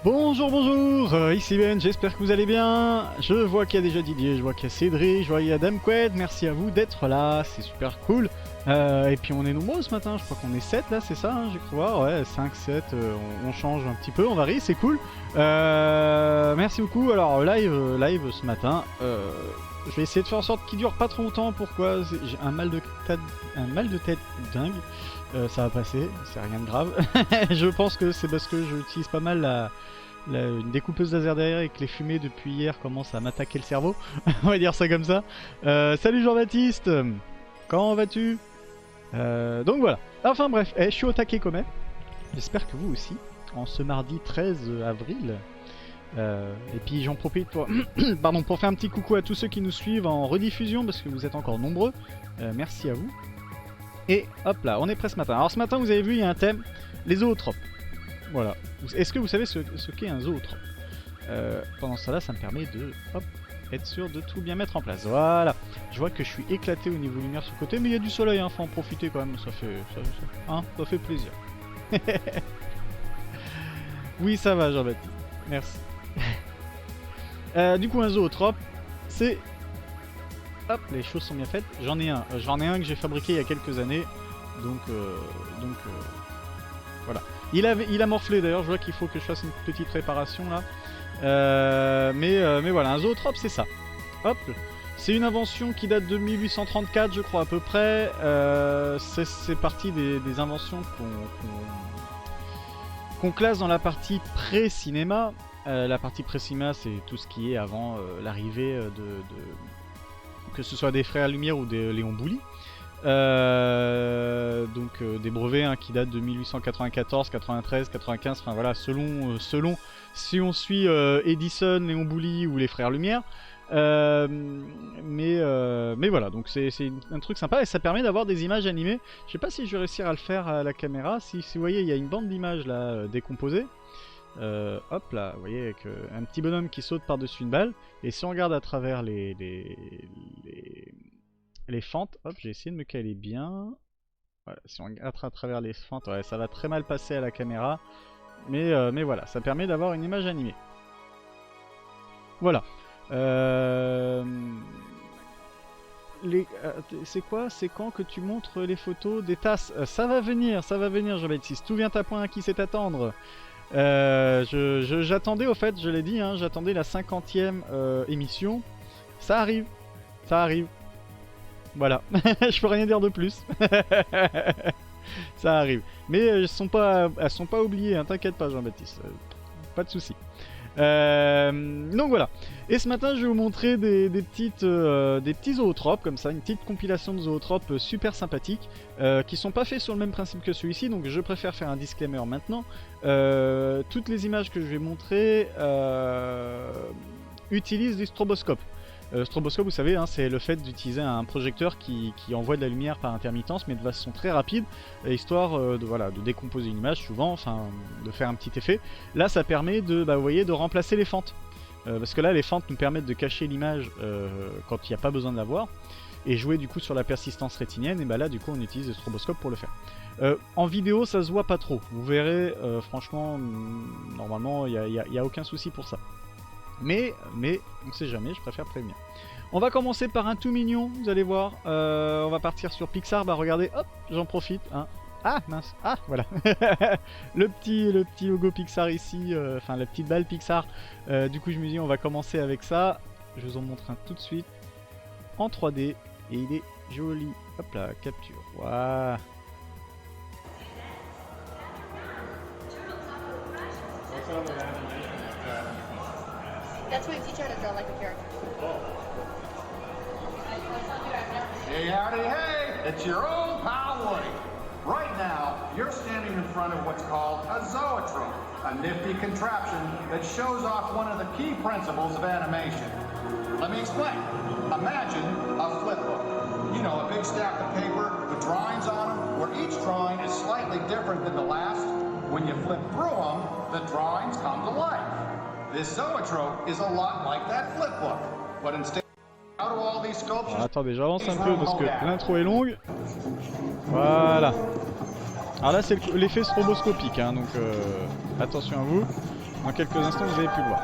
Bonjour, bonjour, ici Ben, j'espère que vous allez bien. Je vois qu'il y a déjà Didier, je vois qu'il y a Cédric, je vois qu'il y a Damqued, merci à vous d'être là, c'est super cool. Et puis on est nombreux ce matin, je crois qu'on est 7 là, c'est ça, hein, j'ai cru voir, ouais, 5, 7, on change un petit peu, on varie, c'est cool. Merci beaucoup, alors live ce matin, je vais essayer de faire en sorte qu'il dure pas trop longtemps, pourquoi? J'ai un mal de tête dingue. Ça va passer, c'est rien de grave. Je pense que c'est parce que j'utilise pas mal une découpeuse laser derrière et que les fumées depuis hier commencent à m'attaquer le cerveau. On va dire ça comme ça. Salut Jean-Baptiste, comment vas-tu? Donc voilà. Enfin bref, je suis au taquet quand même. J'espère que vous aussi. En ce mardi 13 avril. Et puis j'en profite pour, pardon, pour faire un petit coucou à tous ceux qui nous suivent en rediffusion parce que vous êtes encore nombreux. Merci à vous. Et hop là, on est prêt ce matin. Alors ce matin, vous avez vu, il y a un thème, les zootropes. Voilà. Est-ce que vous savez ce qu'est un zootrope? Pendant cela, ça me permet de être sûr de tout bien mettre en place. Voilà. Je vois que je suis éclaté au niveau lumière sur le côté, mais il y a du soleil, hein, faut en profiter quand même, ça fait plaisir. Oui, ça va, Jean-Baptiste. Merci. Du coup, un zootrope, c'est... Hop, les choses sont bien faites. J'en ai un que j'ai fabriqué il y a quelques années. Donc voilà. Il a morflé d'ailleurs, je vois qu'il faut que je fasse une petite réparation là. Mais voilà, un zootrope c'est ça. Hop. C'est une invention qui date de 1834 je crois à peu près. C'est partie des inventions qu'on classe dans la partie pré-cinéma. La partie pré-cinéma c'est tout ce qui est avant l'arrivée que ce soit des Frères Lumière ou des Léon Bouly. Donc des brevets hein, qui datent de 1894, 93, 95, enfin voilà, selon si on suit Edison, Léon Bouly ou les Frères Lumière. Mais voilà, donc c'est un truc sympa et ça permet d'avoir des images animées. Je sais pas si je vais réussir à le faire à la caméra. Si vous voyez, il y a une bande d'images là décomposée. Hop là, vous voyez, avec un petit bonhomme qui saute par-dessus une balle. Et si on regarde à travers les fentes, hop, j'ai essayé de me caler bien. Voilà, si on regarde à travers les fentes, ouais, ça va très mal passer à la caméra. Mais voilà, ça permet d'avoir une image animée. Voilà. C'est quoi? C'est quand que tu montres les photos des tasses? Ça va venir, Jean-Baptiste. Tout vient à point à qui sait attendre. J'attendais au fait, je l'ai dit, hein, j'attendais la 50e émission. Ça arrive. Voilà, je peux rien dire de plus. Ça arrive. Mais elles sont pas oubliées, hein, t'inquiète pas Jean-Baptiste. Pas de soucis. Donc voilà. Et ce matin je vais vous montrer des petits zootropes comme ça, une petite compilation de zootropes super sympathiques qui sont pas faits sur le même principe que celui-ci, donc je préfère faire un disclaimer maintenant. Toutes les images que je vais montrer utilisent du stroboscope. Stroboscope, vous savez, hein, c'est le fait d'utiliser un projecteur qui envoie de la lumière par intermittence, mais de façon très rapide, histoire de décomposer une image souvent, enfin de faire un petit effet. Là, ça permet vous voyez, de remplacer les fentes. Parce que là, les fentes nous permettent de cacher l'image quand il n'y a pas besoin de la voir, et jouer du coup sur la persistance rétinienne, et là, du coup, on utilise le stroboscope pour le faire. En vidéo, ça se voit pas trop. Vous verrez, franchement, normalement, il n'y a aucun souci pour ça. Mais on sait jamais, je préfère prévenir. On va commencer par un tout mignon, vous allez voir. On va partir sur Pixar, regardez, hop, j'en profite. Hein. Ah mince, ah voilà. le petit logo Pixar ici, enfin la petite balle Pixar. Du coup je me dis on va commencer avec ça. Je vous en montre un tout de suite en 3D et il est joli. Hop là, capture. Waouh. That's what you teach how to draw like a character. Hey, howdy, hey! It's your old pal Woody. Right now, you're standing in front of what's called a zoetrope, a nifty contraption that shows off one of the key principles of animation. Let me explain. Imagine a flip book. You know, a big stack of paper with drawings on them, where each drawing is slightly different than the last. When you flip through them, the drawings come to life. This zoetrope is a lot like that flip book, but instead out of all these sculptures. Alors, attendez, j'avance un peu parce que l'intro est longue. Voilà. Alors là c'est l'effet stroboscopique, hein, donc attention à vous. Dans quelques instants, vous avez pu le voir.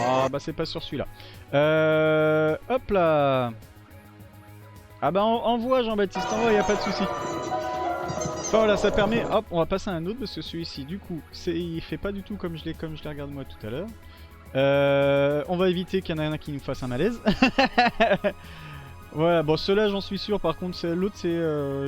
Ah bah c'est pas sur celui-là. Hop là. Ah bah envoie Jean-Baptiste, envoie, y a pas de souci. Enfin voilà, ça permet, hop, on va passer à un autre parce que celui-ci, du coup, il fait pas du tout comme je l'ai regardé moi tout à l'heure. On va éviter qu'il y en ait un qui nous fasse un malaise. Voilà, bon ceux-là j'en suis sûr, par contre l'autre c'est...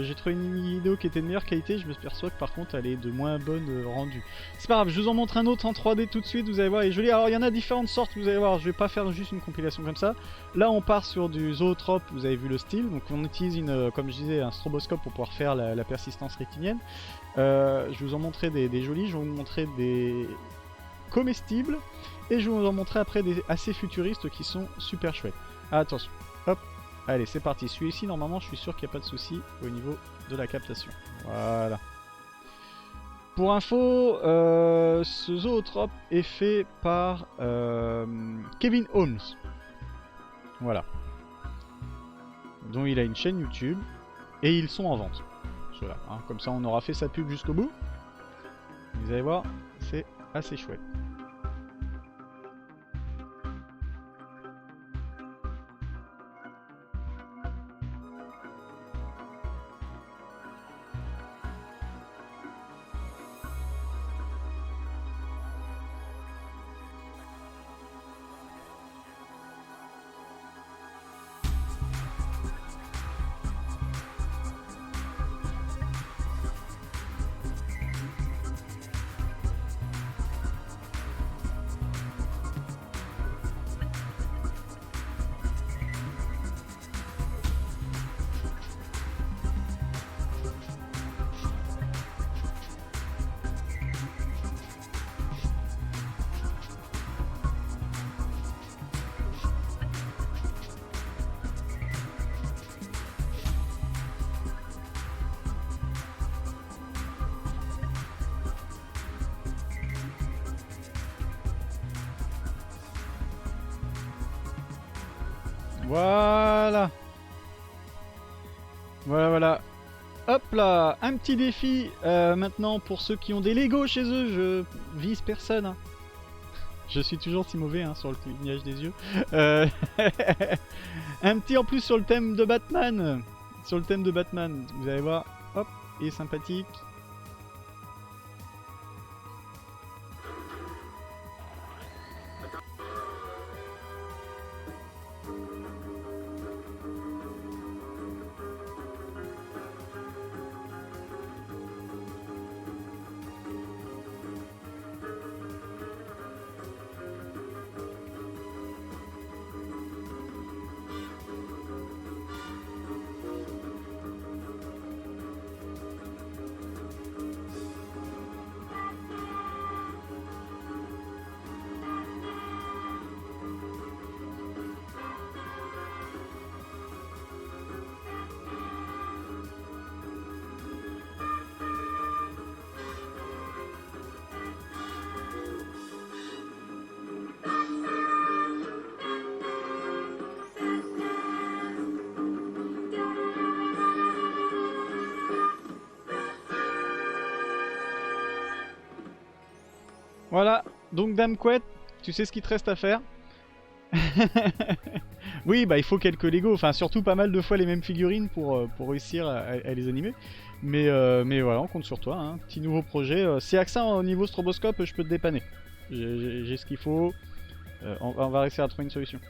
j'ai trouvé une vidéo qui était de meilleure qualité, je me perçois que par contre elle est de moins bonne rendue. C'est pas grave, je vous en montre un autre en 3D tout de suite, vous allez voir, et joli. Alors il y en a différentes sortes, vous allez voir, je vais pas faire juste une compilation comme ça. Là on part sur du zootrope, vous avez vu le style, donc on utilise comme je disais, un stroboscope pour pouvoir faire la persistance rétinienne. Je vous en montrerai des jolis, je vais vous montrer des comestibles, et je vais vous en montrer après des assez futuristes qui sont super chouettes. Ah, attention, hop. Allez, c'est parti. Celui-ci, normalement, je suis sûr qu'il n'y a pas de souci au niveau de la captation. Voilà. Pour info, ce zootrope est fait par Kevin Holmes. Voilà. Dont il a une chaîne YouTube. Et ils sont en vente. Ceux-là. Hein. Comme ça, on aura fait sa pub jusqu'au bout. Vous allez voir, c'est assez chouette. Voilà. Voilà, voilà. Hop là, un petit défi maintenant pour ceux qui ont des Lego chez eux. Je vise personne. Hein. Je suis toujours si mauvais hein, sur le clignage des yeux. Un petit en plus sur le thème de Batman. Sur le thème de Batman, vous allez voir. Hop, il est sympathique. Voilà, donc Dame Couette, tu sais ce qu'il te reste à faire. Oui, bah il faut quelques Lego, enfin surtout pas mal de fois les mêmes figurines pour réussir à les animer. Mais voilà, on compte sur toi, hein. Petit nouveau projet. Si accent au niveau stroboscope, je peux te dépanner. J'ai ce qu'il faut. On va réussir à trouver une solution.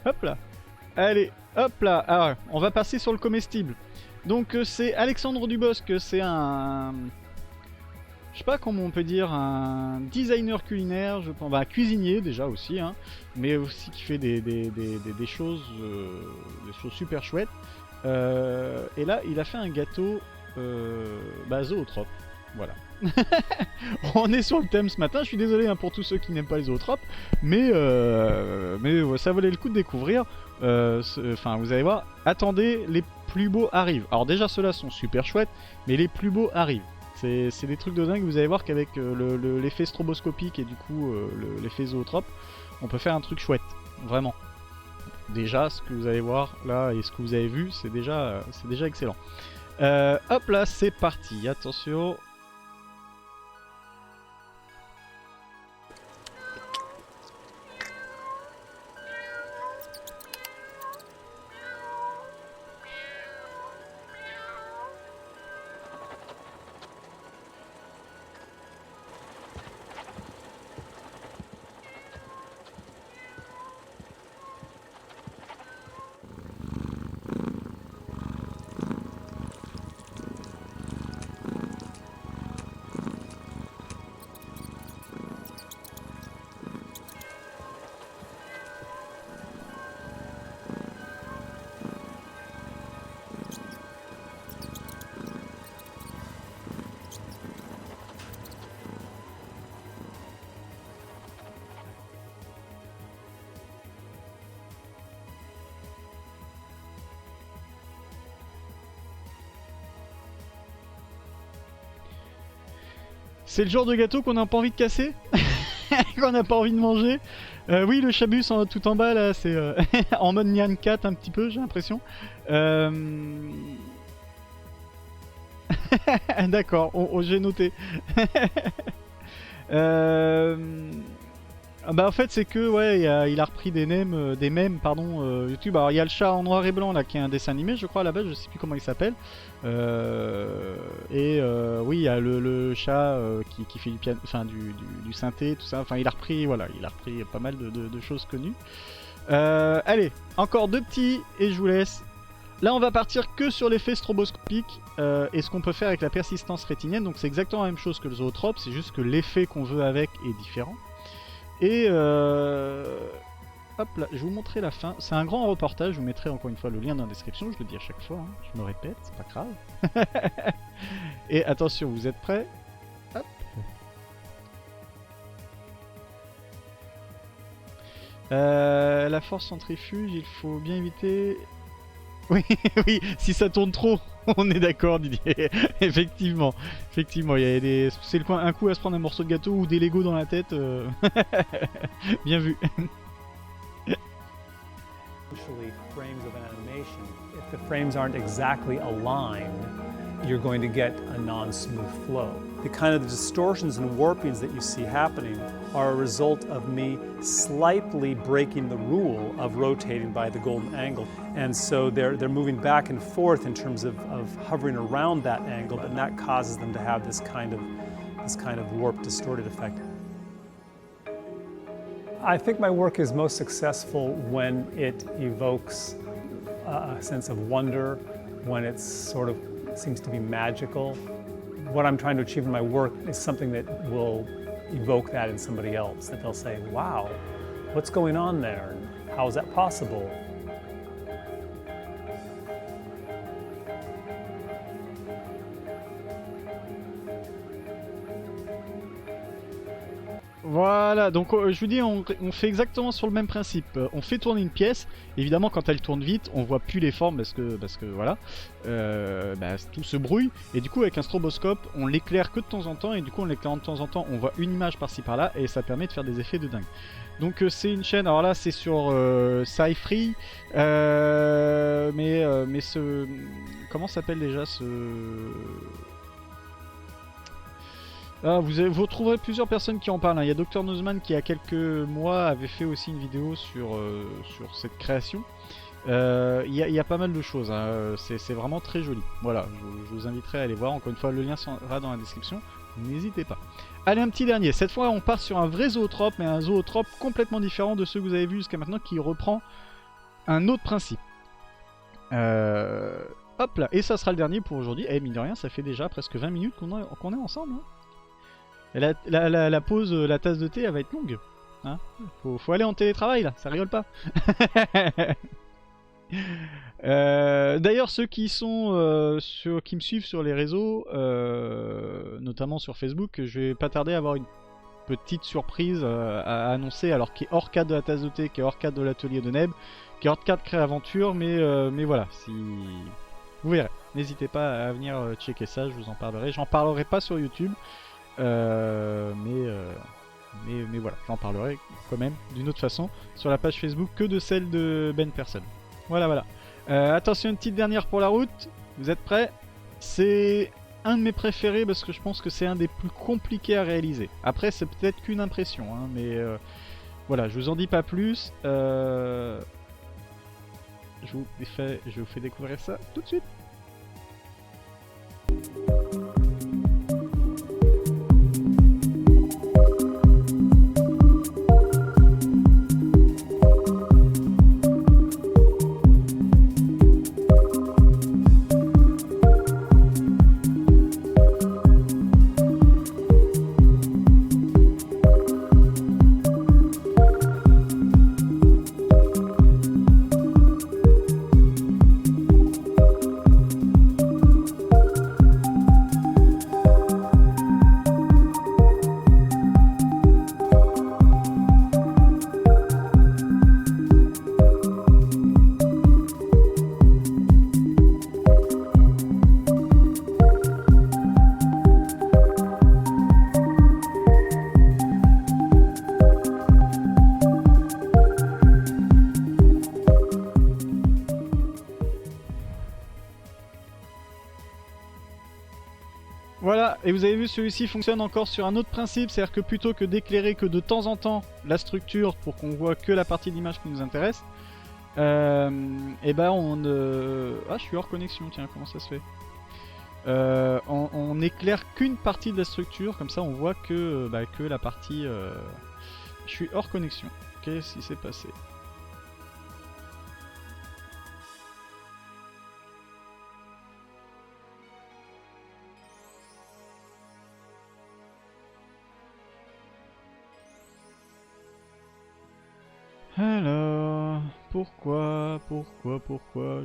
Hop là. Allez, hop là. Alors, on va passer sur le comestible. Donc c'est Alexandre Dubosc, c'est un... Je sais pas comment on peut dire, un designer culinaire, je pense, bah cuisinier déjà aussi, hein, mais aussi qui fait des choses super chouettes. Et là, il a fait un gâteau zootrope, voilà. On est sur le thème ce matin, je suis désolé hein, pour tous ceux qui n'aiment pas les zootropes, mais ça valait le coup de découvrir. Enfin, vous allez voir, attendez, les plus beaux arrivent. Alors déjà, ceux-là sont super chouettes, mais les plus beaux arrivent. C'est des trucs de dingue, vous allez voir qu'avec l'effet stroboscopique et du coup l'effet zootrope, on peut faire un truc chouette, vraiment. Déjà, ce que vous allez voir là et ce que vous avez vu, c'est déjà excellent. Hop là, c'est parti, attention. C'est le genre de gâteau qu'on n'a pas envie de casser, qu'on n'a pas envie de manger. Oui, le chabus tout en bas là, c'est en mode Nyan 4 un petit peu, j'ai l'impression. D'accord, j'ai noté. Bah en fait c'est que ouais il a repris des mèmes pardon YouTube. Alors il y a le chat en noir et blanc là qui est un dessin animé je crois à la base, je sais plus comment il s'appelle. Oui il y a le chat qui fait du piano, enfin du synthé tout ça. Enfin il a repris pas mal de choses connues. Allez, encore deux petits et je vous laisse. Là on va partir que sur l'effet stroboscopique et ce qu'on peut faire avec la persistance rétinienne. Donc c'est exactement la même chose que le zootrope, c'est juste que l'effet qu'on veut avec est différent. Et hop là, je vais vous montrer la fin. C'est un grand reportage, je vous mettrai encore une fois le lien dans la description, je le dis à chaque fois, hein. Je me répète, c'est pas grave. Et attention, vous êtes prêts? Hop. La force centrifuge, il faut bien éviter... Oui, oui, si ça tourne trop, on est d'accord Didier. Effectivement, il y a des... C'est un coup à se prendre un morceau de gâteau ou des Legos dans la tête. Bien vu. Frames of an animation. If the frames aren't exactly aligned, you're going to get a non-smooth flow. The kind of distortions and warpings that you see happening are a result of me slightly breaking the rule of rotating by the golden angle. And so they're moving back and forth in terms of hovering around that angle, and that causes them to have this kind of warped, distorted effect. I think my work is most successful when it evokes a sense of wonder, when it sort of seems to be magical. What I'm trying to achieve in my work is something that will evoke that in somebody else, that they'll say, wow, what's going on there? And how is that possible? Voilà, donc je vous dis, on fait exactement sur le même principe. On fait tourner une pièce, évidemment quand elle tourne vite, on voit plus les formes parce que voilà, tout se brouille. Et du coup avec un stroboscope, on l'éclaire que de temps en temps, et du coup en l'éclairant de temps en temps, on voit une image par-ci par-là, et ça permet de faire des effets de dingue. Donc c'est une chaîne, alors là c'est sur Sci-Free, mais ce... Comment s'appelle déjà ce... Ah, vous retrouverez plusieurs personnes qui en parlent, hein. Il y a Dr Nozman qui il y a quelques mois avait fait aussi une vidéo sur cette création. Il y a pas mal de choses, hein. C'est vraiment très joli. Voilà, je vous inviterai à aller voir, encore une fois le lien sera dans la description, n'hésitez pas. Allez, un petit dernier, cette fois on part sur un vrai zootrope, mais un zootrope complètement différent de ceux que vous avez vus jusqu'à maintenant, qui reprend un autre principe. Hop là, et ça sera le dernier pour aujourd'hui. Eh, mine de rien, ça fait déjà presque 20 minutes qu'on est ensemble, hein. La pause, la tasse de thé, elle va être longue. Hein, faut aller en télétravail là, ça rigole pas. D'ailleurs, ceux qui sont qui me suivent sur les réseaux, notamment sur Facebook, je vais pas tarder à avoir une petite surprise à annoncer, alors qui est hors cadre de la tasse de thé, qui est hors cadre de l'atelier de Neb, qui est hors cadre Créaventure, mais voilà, Vous verrez. N'hésitez pas à venir checker ça, je vous en parlerai. J'en parlerai pas sur YouTube, mais voilà, j'en parlerai quand même d'une autre façon sur la page Facebook que de celle de Ben Person. Voilà, voilà. Attention, une petite dernière pour la route. Vous êtes prêts? C'est un de mes préférés parce que je pense que c'est un des plus compliqués à réaliser. Après, c'est peut-être qu'une impression, hein, mais voilà, je vous en dis pas plus. Je vous fais découvrir ça tout de suite. Voilà, et vous avez vu, celui-ci fonctionne encore sur un autre principe, c'est-à-dire que plutôt que d'éclairer que de temps en temps la structure pour qu'on voit que la partie d'image qui nous intéresse, et ben on... Ah, je suis hors connexion, tiens, comment ça se fait? On éclaire qu'une partie de la structure, comme ça on voit que, que la partie... Je suis hors connexion, qu'est-ce qui s'est passé? Alors, pourquoi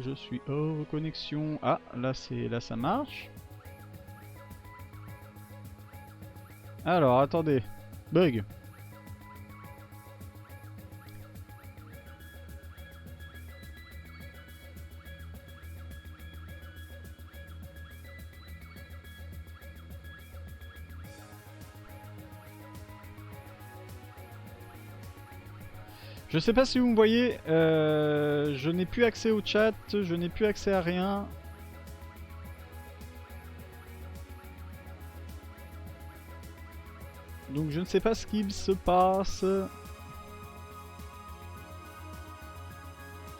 je suis hors connexion? Ah, là ça marche. Alors, attendez, bug. Je sais pas si vous me voyez, je n'ai plus accès au chat, je n'ai plus accès à rien. Donc je ne sais pas ce qu'il se passe.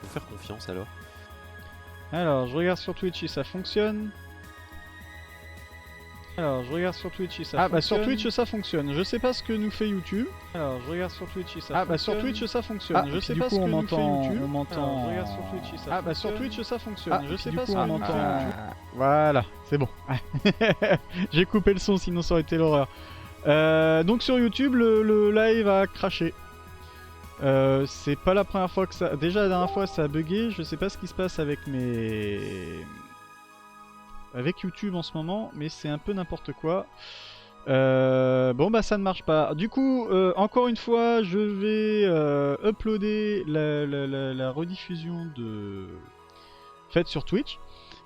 Faut faire confiance alors. Alors, je regarde sur Twitch si ça fonctionne. Alors, je regarde sur Twitch si ça fonctionne. Ah, bah sur Twitch ça fonctionne. Je sais pas ce que nous fait YouTube. Alors, je regarde sur Twitch si ça fonctionne. Ah, bah sur Twitch ça fonctionne. Je sais pas ce que nous fait YouTube. On m'entend. Je regarde sur Twitch si ça fonctionne. Ah, bah sur Twitch ça fonctionne. Je sais pas ce que nous fait YouTube. Voilà, c'est bon. J'ai coupé le son, sinon ça aurait été l'horreur. Donc sur YouTube, le live a craché. C'est pas la première fois que ça... Déjà la dernière fois ça a bugué, je sais pas ce qui se passe avec avec YouTube en ce moment, mais c'est un peu n'importe quoi. Bon bah ça ne marche pas. Du coup, encore une fois, je vais uploader la rediffusion faite sur Twitch.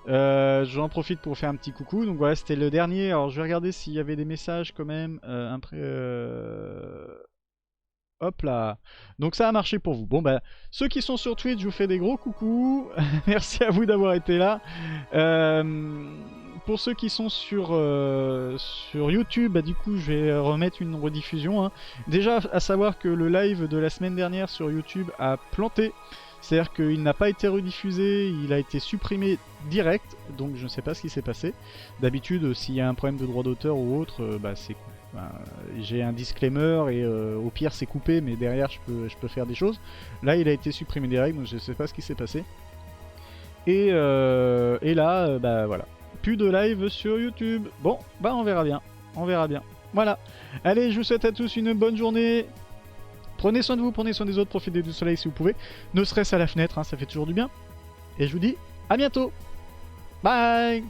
J'en profite pour faire un petit coucou. Donc voilà, c'était le dernier. Alors je vais regarder s'il y avait des messages quand même. Hop là. Donc ça a marché pour vous. Bon bah, ceux qui sont sur Twitch, je vous fais des gros coucous. Merci à vous d'avoir été là. Pour ceux qui sont sur YouTube, bah du coup je vais remettre une rediffusion. Hein. Déjà à savoir que le live de la semaine dernière sur YouTube a planté. C'est-à-dire qu'il n'a pas été rediffusé, il a été supprimé direct, donc je ne sais pas ce qui s'est passé. D'habitude, s'il y a un problème de droit d'auteur ou autre, j'ai un disclaimer et au pire c'est coupé, mais derrière je peux faire des choses. Là, il a été supprimé direct, donc je ne sais pas ce qui s'est passé. Et là, voilà, plus de live sur YouTube. Bon, bah on verra bien, Voilà. Allez, je vous souhaite à tous une bonne journée. Prenez soin de vous, prenez soin des autres, profitez du soleil si vous pouvez. Ne serait-ce à la fenêtre, hein, ça fait toujours du bien. Et je vous dis à bientôt. Bye.